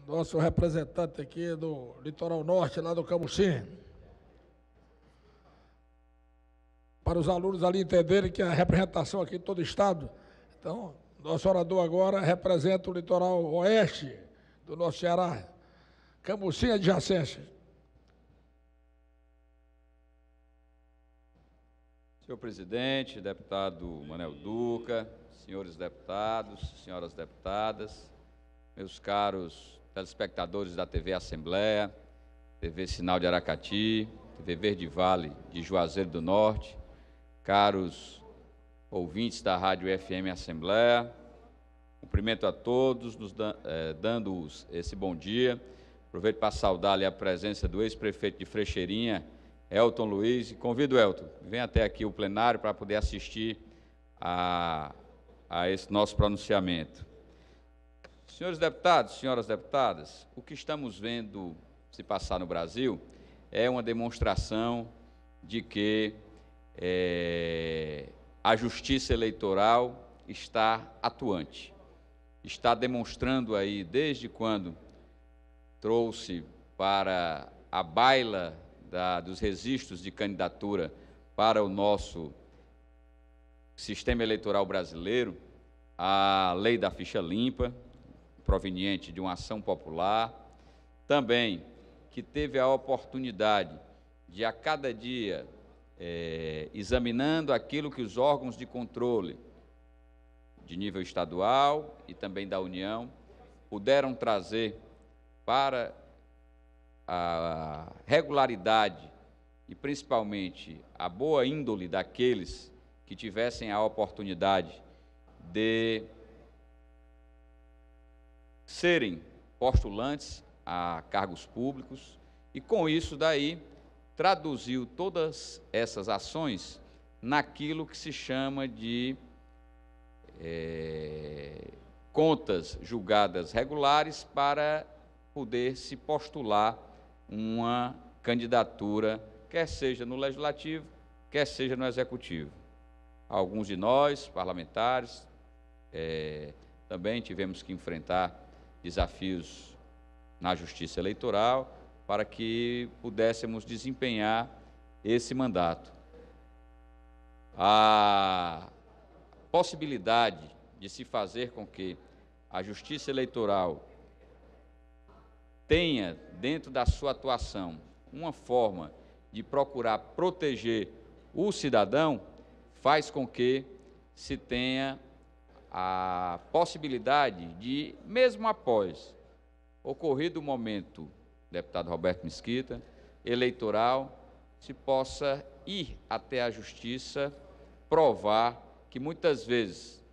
nosso representante aqui do Litoral Norte, lá do Camusim, para os alunos ali entenderem que a representação aqui de todo o estado. Então, nosso orador agora representa o litoral oeste do nosso Ceará, Camusim adjacência. Senhor presidente, deputado Manel Duca, senhores deputados, senhoras deputadas, meus caros telespectadores da TV Assembleia, TV Sinal de Aracati, TV Verde Vale de Juazeiro do Norte, caros ouvintes da Rádio FM Assembleia, cumprimento a todos, dando-os esse bom dia. Aproveito para saudar ali a presença do ex-prefeito de Frecheirinha, Elton Luiz, e convido o Elton, vem até aqui o plenário para poder assistir a esse nosso pronunciamento. Senhores deputados, senhoras deputadas, o que estamos vendo se passar no Brasil é uma demonstração de que a justiça eleitoral está atuante. Está demonstrando aí, desde quando trouxe para a baila dos registros de candidatura para o nosso sistema eleitoral brasileiro, a lei da ficha limpa, proveniente de uma ação popular, também que teve a oportunidade de, a cada dia, examinando aquilo que os órgãos de controle de nível estadual e também da União puderam trazer para a regularidade e principalmente a boa índole daqueles que tivessem a oportunidade de serem postulantes a cargos públicos, e com isso daí traduziu todas essas ações naquilo que se chama de contas julgadas regulares para poder se postular uma candidatura, quer seja no Legislativo, quer seja no Executivo. Alguns de nós, parlamentares, também tivemos que enfrentar desafios na Justiça Eleitoral para que pudéssemos desempenhar esse mandato. A possibilidade de se fazer com que a Justiça Eleitoral tenha, dentro da sua atuação, uma forma de procurar proteger o cidadão, faz com que se tenha a possibilidade de, mesmo após ocorrido o momento, deputado Roberto Mesquita, eleitoral, se possa ir até a Justiça provar que muitas vezes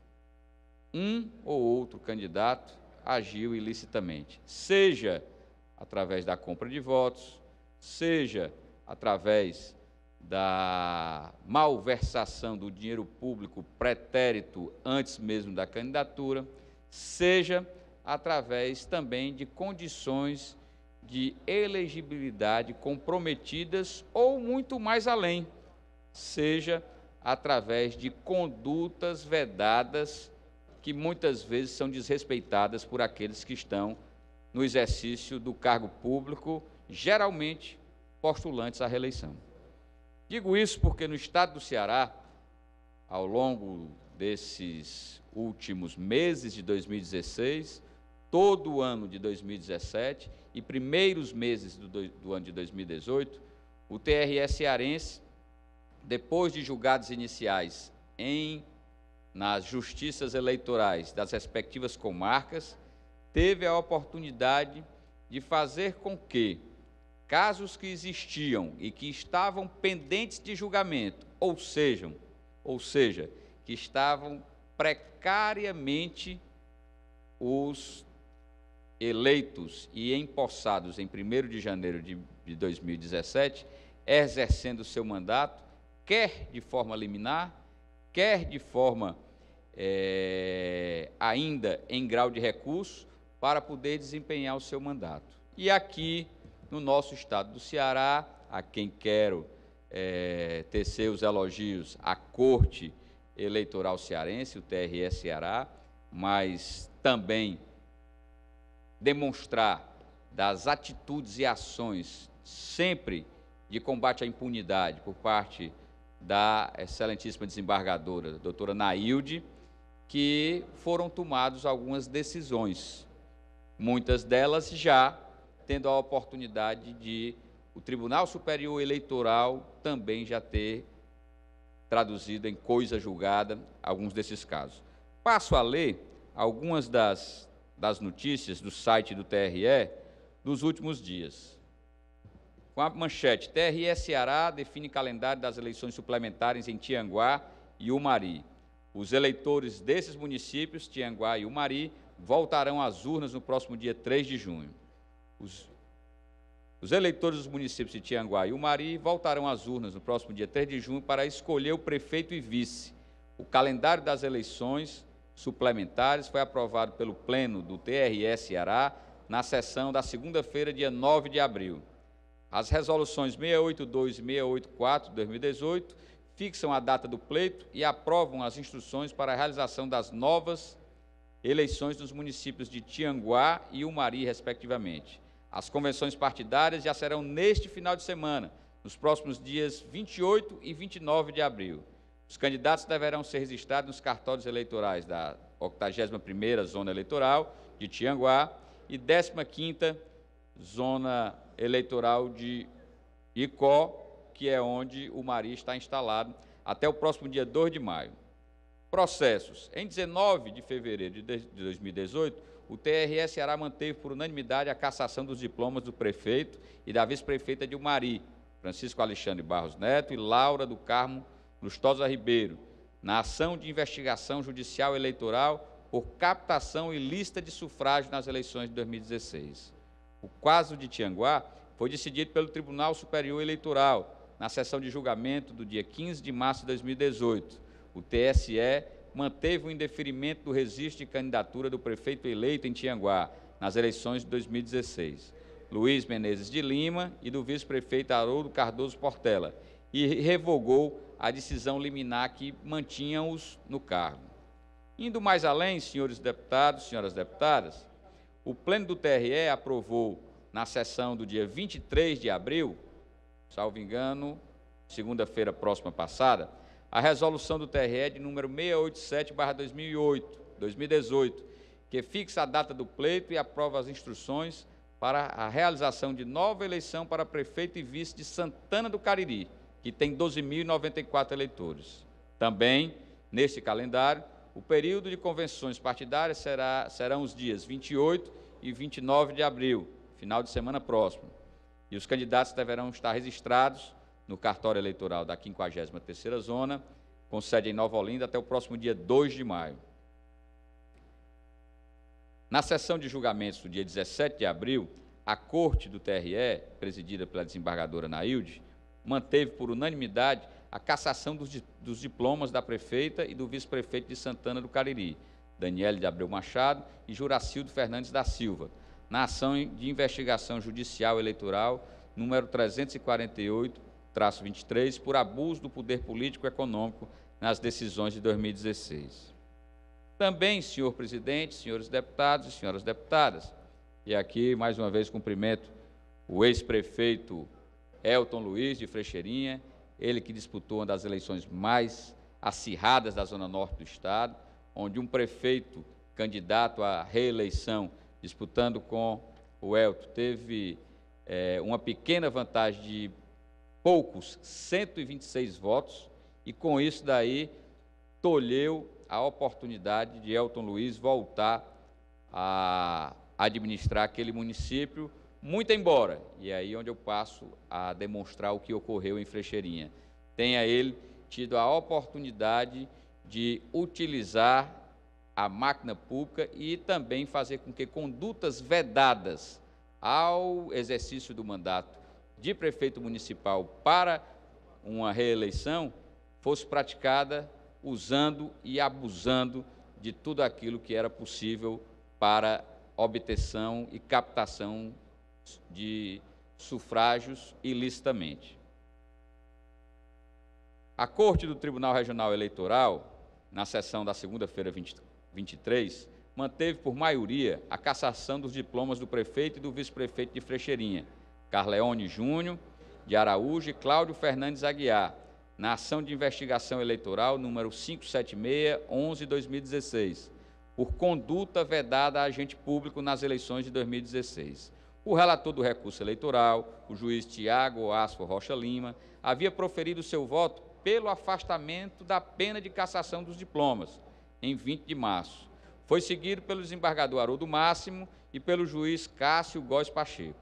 um ou outro candidato agiu ilicitamente, seja através da compra de votos, seja através da malversação do dinheiro público pretérito antes mesmo da candidatura, seja através também de condições de elegibilidade comprometidas ou muito mais além, seja através de condutas vedadas que muitas vezes são desrespeitadas por aqueles que estão no exercício do cargo público, geralmente postulantes à reeleição. Digo isso porque no estado do Ceará, ao longo desses últimos meses de 2016, todo o ano de 2017 e primeiros meses do ano de 2018, o TRE cearense, depois de julgados iniciais nas justiças eleitorais das respectivas comarcas, teve a oportunidade de fazer com que casos que existiam e que estavam pendentes de julgamento, ou seja, que estavam precariamente os eleitos e empossados em 1º de janeiro de 2017, exercendo seu mandato, quer de forma liminar, quer de forma ainda em grau de recurso, para poder desempenhar o seu mandato. E aqui, no nosso estado do Ceará, a quem quero tecer os elogios à Corte Eleitoral Cearense, o TRE Ceará, mas também demonstrar das atitudes e ações sempre de combate à impunidade por parte da excelentíssima desembargadora, doutora Nailde, que foram tomadas algumas decisões, muitas delas já tendo a oportunidade de o Tribunal Superior Eleitoral também já ter traduzido em coisa julgada alguns desses casos. Passo a ler algumas das notícias do site do TRE dos últimos dias. Com a manchete: TRE Ceará define calendário das eleições suplementares em Tianguá e Umari. Os eleitores desses municípios, Tianguá e Umari, voltarão às urnas no próximo dia 3 de junho. Os eleitores dos municípios de Tianguá e Umari voltarão às urnas no próximo dia 3 de junho para escolher o prefeito e vice. O calendário das eleições suplementares foi aprovado pelo Pleno do TRE Ceará na sessão da segunda-feira, dia 9 de abril. As resoluções 682 e 684 de 2018 fixam a data do pleito e aprovam as instruções para a realização das novas eleições nos municípios de Tianguá e Umari, respectivamente. As convenções partidárias já serão neste final de semana, nos próximos dias 28 e 29 de abril. Os candidatos deverão ser registrados nos cartórios eleitorais da 81ª Zona Eleitoral de Tianguá e 15ª Zona Eleitoral de Icó, que é onde o Umari está instalado, até o próximo dia 2 de maio. Processos. Em 19 de fevereiro de 2018, o TRE Ceará manteve por unanimidade a cassação dos diplomas do prefeito e da vice-prefeita de Umari, Francisco Alexandre Barros Neto e Laura do Carmo Lustosa Ribeiro, na ação de investigação judicial eleitoral por captação ilícita de sufrágio nas eleições de 2016. O caso de Tianguá foi decidido pelo Tribunal Superior Eleitoral, na sessão de julgamento do dia 15 de março de 2018. O TSE manteve o indeferimento do registro de candidatura do prefeito eleito em Tianguá, nas eleições de 2016, Luiz Menezes de Lima, e do vice-prefeito Haroldo Cardoso Portela, e revogou a decisão liminar que mantinha-os no cargo. Indo mais além, senhores deputados, senhoras deputadas, o Pleno do TRE aprovou, na sessão do dia 23 de abril, salvo engano, segunda-feira próxima passada, a resolução do TRE de número 687/2018, que fixa a data do pleito e aprova as instruções para a realização de nova eleição para prefeito e vice de Santana do Cariri, que tem 12.094 eleitores. Também, neste calendário, o período de convenções partidárias serão os dias 28 e 29 de abril, final de semana próximo, e os candidatos deverão estar registrados no cartório eleitoral da 53ª Zona, com sede em Nova Olinda, até o próximo dia 2 de maio. Na sessão de julgamentos do dia 17 de abril, a Corte do TRE, presidida pela desembargadora Nailde, manteve por unanimidade a cassação dos diplomas da prefeita e do vice-prefeito de Santana do Cariri, Daniele de Abreu Machado e Juracildo Fernandes da Silva, na ação de investigação judicial eleitoral número 348/23, por abuso do poder político e econômico nas decisões de 2016. Também, senhor presidente, senhores deputados e senhoras deputadas, e aqui mais uma vez cumprimento o ex-prefeito Elton Luiz de Frecheirinha, ele que disputou uma das eleições mais acirradas da Zona Norte do Estado, onde um prefeito candidato à reeleição, disputando com o Elton, teve uma pequena vantagem de poucos 126 votos, e com isso daí tolheu a oportunidade de Elton Luiz voltar a administrar aquele município, muito embora, e é aí onde eu passo a demonstrar o que ocorreu em Frecheirinha, tenha ele tido a oportunidade de utilizar a máquina pública e também fazer com que condutas vedadas ao exercício do mandato de prefeito municipal para uma reeleição fosse praticada usando e abusando de tudo aquilo que era possível para obtenção e captação de sufrágios ilicitamente. A Corte do Tribunal Regional Eleitoral, na sessão da segunda-feira 23, manteve por maioria a cassação dos diplomas do prefeito e do vice-prefeito de Frecheirinha, Carleone Júnior de Araújo e Cláudio Fernandes Aguiar, na ação de investigação eleitoral número 576/11/2016, por conduta vedada a agente público nas eleições de 2016. O relator do recurso eleitoral, o juiz Tiago Asfo Rocha Lima, havia proferido seu voto pelo afastamento da pena de cassação dos diplomas, em 20 de março. Foi seguido pelo desembargador Haroldo Máximo e pelo juiz Cássio Góes Pacheco.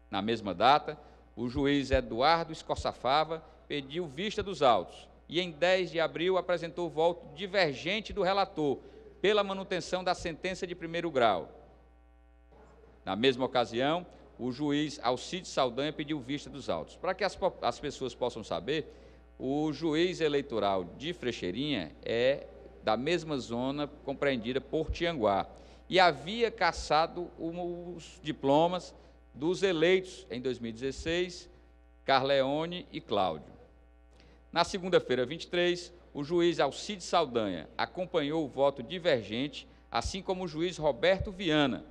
Na mesma data, o juiz Eduardo Escoçafava pediu vista dos autos e, em 10 de abril, apresentou voto divergente do relator pela manutenção da sentença de primeiro grau. Na mesma ocasião, o juiz Alcides Saldanha pediu vista dos autos. Para que as pessoas possam saber, o juiz eleitoral de Frecheirinha é da mesma zona compreendida por Tianguá e havia cassado os diplomas dos eleitos em 2016, Carleone e Cláudio. Na segunda-feira, 23, o juiz Alcides Saldanha acompanhou o voto divergente, assim como o juiz Roberto Viana.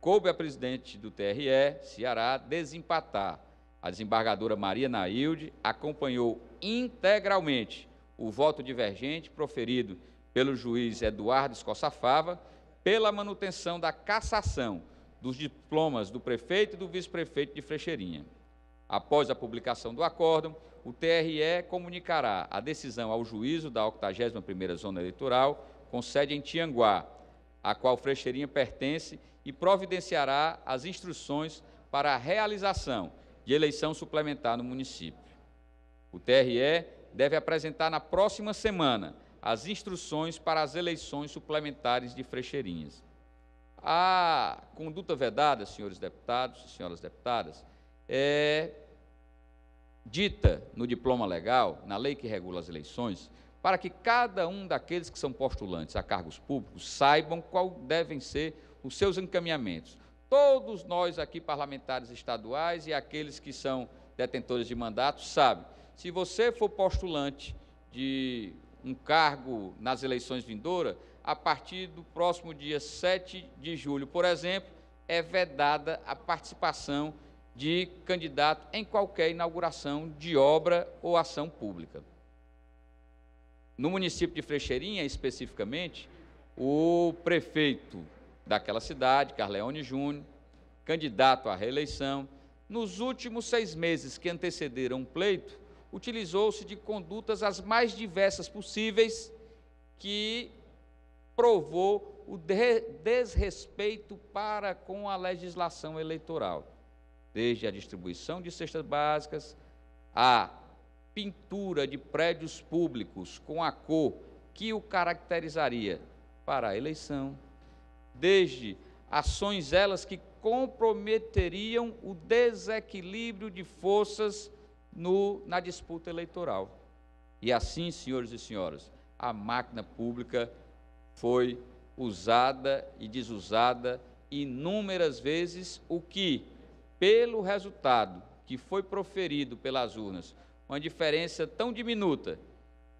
Coube à presidente do TRE, Ceará, desempatar. A desembargadora Maria Nailde acompanhou integralmente o voto divergente proferido pelo juiz Eduardo Escoçafava pela manutenção da cassação dos diplomas do prefeito e do vice-prefeito de Frecheirinha. Após a publicação do acórdão, o TRE comunicará a decisão ao juízo da 81ª Zona Eleitoral, com sede em Tianguá, a qual Frecheirinha pertence, e providenciará as instruções para a realização de eleição suplementar no município. O TRE deve apresentar na próxima semana as instruções para as eleições suplementares de Frecheirinhas. A conduta vedada, senhores deputados e senhoras deputadas, é dita no diploma legal, na lei que regula as eleições, para que cada um daqueles que são postulantes a cargos públicos saibam qual devem ser os seus encaminhamentos. Todos nós aqui, parlamentares estaduais e aqueles que são detentores de mandato, sabem, se você for postulante de um cargo nas eleições vindouras, a partir do próximo dia 7 de julho, por exemplo, é vedada a participação de candidato em qualquer inauguração de obra ou ação pública. No município de Frecheirinha, especificamente, o prefeito daquela cidade, Carleone Júnior, candidato à reeleição, nos últimos 6 meses que antecederam o pleito, utilizou-se de condutas as mais diversas possíveis, que provou o desrespeito para com a legislação eleitoral, desde a distribuição de cestas básicas, a pintura de prédios públicos com a cor que o caracterizaria para a eleição, desde ações elas que comprometeriam o desequilíbrio de forças na disputa eleitoral. E assim, senhores e senhoras, a máquina pública foi usada e desusada inúmeras vezes, o que, pelo resultado que foi proferido pelas urnas, uma diferença tão diminuta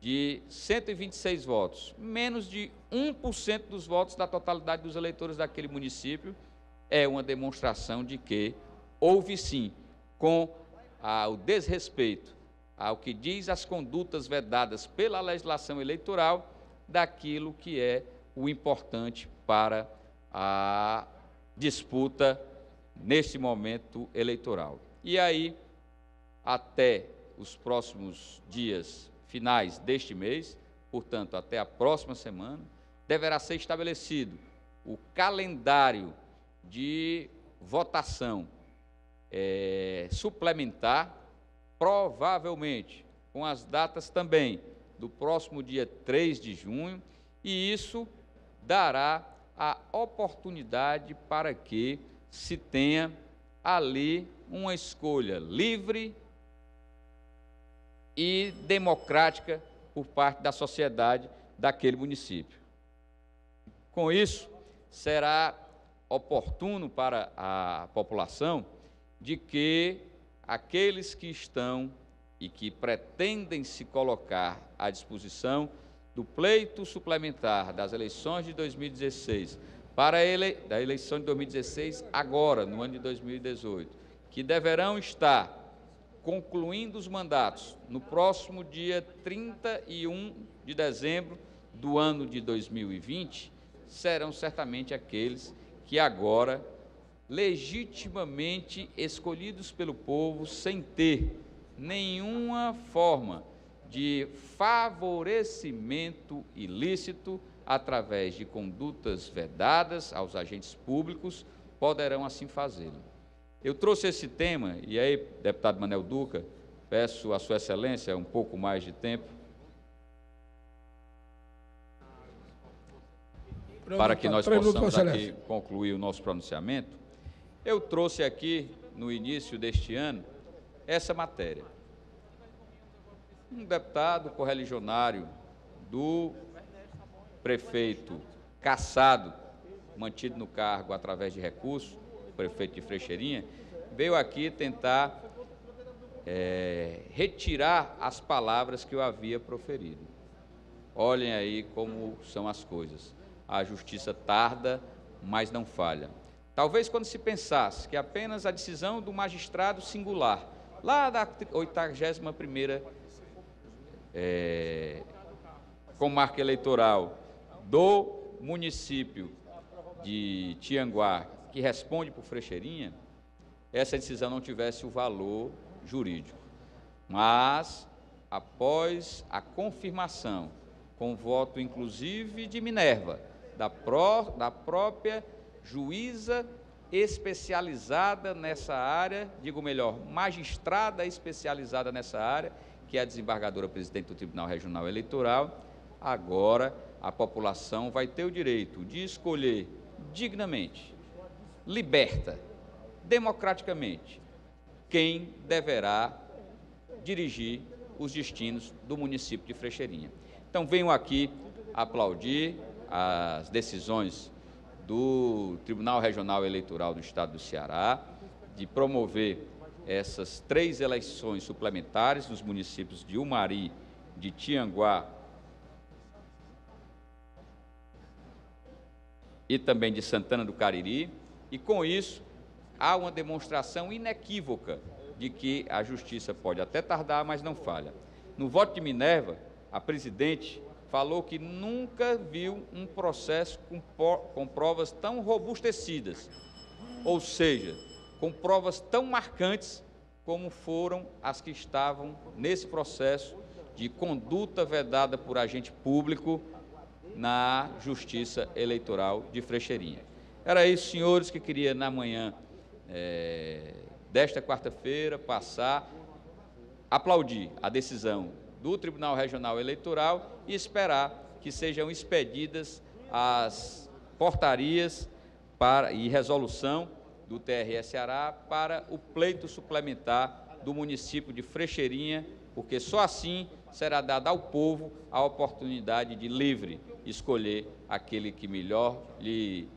de 126 votos, menos de 1% dos votos da totalidade dos eleitores daquele município, é uma demonstração de que houve sim, com o desrespeito ao que diz as condutas vedadas pela legislação eleitoral, daquilo que é o importante para a disputa neste momento eleitoral. E aí, até os próximos dias finais deste mês, portanto, até a próxima semana, deverá ser estabelecido o calendário de votação suplementar, provavelmente com as datas também do próximo dia 3 de junho, e isso dará a oportunidade para que se tenha ali uma escolha livre e democrática por parte da sociedade daquele município. Com isso, será oportuno para a população de que aqueles que estão e que pretendem se colocar à disposição do pleito suplementar das eleições de 2016 da eleição de 2016, agora, no ano de 2018, que deverão estar concluindo os mandatos no próximo dia 31 de dezembro do ano de 2020, serão certamente aqueles que agora, legitimamente escolhidos pelo povo, sem ter nenhuma forma de favorecimento ilícito, através de condutas vedadas aos agentes públicos, poderão assim fazê-lo. Eu trouxe esse tema, e aí, deputado Manel Duca, peço a Sua Excelência um pouco mais de tempo, para que nós possamos aqui concluir o nosso pronunciamento. Eu trouxe aqui, no início deste ano, essa matéria. Um deputado correligionário do prefeito cassado, mantido no cargo através de recurso, o prefeito de Frecheirinha, veio aqui tentar retirar as palavras que eu havia proferido. Olhem aí como são as coisas. A justiça tarda, mas não falha. Talvez quando se pensasse que apenas a decisão do magistrado singular, lá da 81ª comarca eleitoral do município de Tianguá, que responde por Frecheirinha, essa decisão não tivesse o valor jurídico. Mas, após a confirmação, com voto inclusive de Minerva, da própria juíza especializada nessa área, digo melhor, magistrada especializada nessa área, que é a desembargadora presidente do Tribunal Regional Eleitoral, agora a população vai ter o direito de escolher dignamente, liberta, democraticamente, quem deverá dirigir os destinos do município de Frecheirinha. Então, venho aqui aplaudir as decisões do Tribunal Regional Eleitoral do Estado do Ceará, de promover essas 3 eleições suplementares nos municípios de Umari, de Tianguá e também de Santana do Cariri, e com isso há uma demonstração inequívoca de que a justiça pode até tardar, mas não falha. No voto de Minerva, a presidente falou que nunca viu um processo com provas tão robustecidas, ou seja, com provas tão marcantes como foram as que estavam nesse processo de conduta vedada por agente público na Justiça Eleitoral de Frecheirinha. Era isso, senhores, que queria na manhã desta quarta-feira passar, aplaudir a decisão do Tribunal Regional Eleitoral e esperar que sejam expedidas as portarias e resolução do TRE Ceará para o pleito suplementar do município de Frecheirinha, porque só assim será dada ao povo a oportunidade de livre escolher aquele que melhor lhe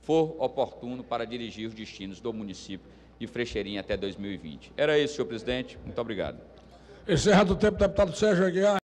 for oportuno para dirigir os destinos do município de Frecheirinha até 2020. Era isso, senhor presidente. Muito obrigado. Encerrado o tempo, deputado Sérgio Aguiar.